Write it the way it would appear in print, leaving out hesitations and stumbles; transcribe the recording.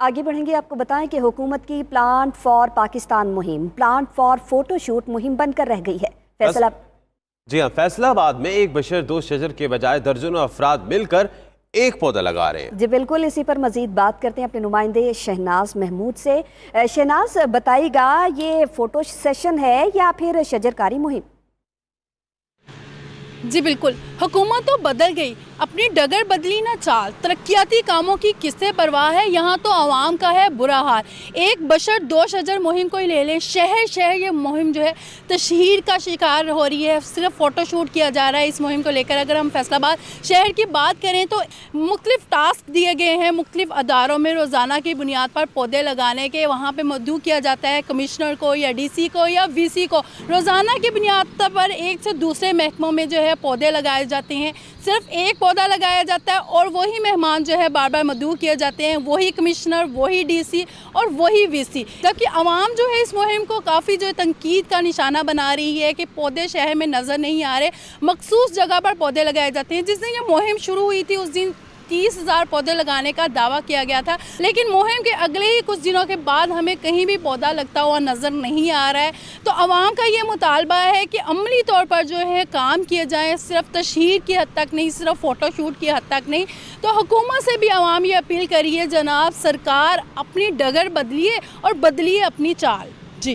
आगे बढ़ेंगे। आपको बताएं कि हुकूमत की प्लांट फॉर पाकिस्तान मुहिम, प्लांट फॉर फोटोशूट मुहिम बनकर रह गई है। फैसला जी हाँ, फैसलाबाद में एक बशर दो शजर के बजाय दर्जनों अफराद मिलकर एक पौधा लगा रहे हैं। जी बिल्कुल, इसी पर मजीद बात करते हैं अपने नुमाइंदे शहनाज महमूद से। शहनाज, बताइएगा, ये फोटो सेशन है या फिर शजरकारी मुहिम? जी बिल्कुल, हुकूमत तो बदल गई, अपनी डगर बदली ना चाल। तरक्याती कामों की किससे परवाह है, यहाँ तो आवाम का है बुरा हाल। एक बशर दो शजर मुहिम को ही ले लें, शहर शहर ये मुहिम जो है तशहीर का शिकार हो रही है। सिर्फ फ़ोटोशूट किया जा रहा है इस मुहिम को लेकर। अगर हम फैसलाबाद शहर की बात करें तो मुख्तलिफ टास्क दिए गए हैं मुख्तलिफ अदारों में, रोज़ाना की बुनियाद पर पौधे लगाने के। वहाँ पर मदऊ किया जाता है कमिश्नर को या DC को या VC को। रोज़ाना की बुनियाद पर एक से दूसरे महकमों में जो है पौधे लगाए जाते हैं। सिर्फ एक पौधा लगाया जाता है और वही मेहमान जो है बार बार मदऊ किए जाते हैं, वही कमिश्नर, वही DC और वही VC। जबकि आवाम जो है इस मुहिम को काफ़ी जो है तनकीद का निशाना बना रही है कि पौधे शहर में नज़र नहीं आ रहे, मखसूस जगह पर पौधे लगाए जाते हैं। जिस दिन ये मुहिम शुरू हुई थी उस दिन 30,000 पौधे लगाने का दावा किया गया था, लेकिन मुहिम के अगले ही कुछ दिनों के बाद हमें कहीं भी पौधा लगता हुआ नज़र नहीं आ रहा है। तो आवाम का ये मुतालबा है कि अमली तौर पर जो है काम किए जाएं, सिर्फ तशहीर की हद तक नहीं, सिर्फ फ़ोटोशूट की हद तक नहीं। तो हुकूमत से भी आवाम ये अपील करिए, जनाब सरकार अपनी डगर बदलिए और बदलिए अपनी चाल।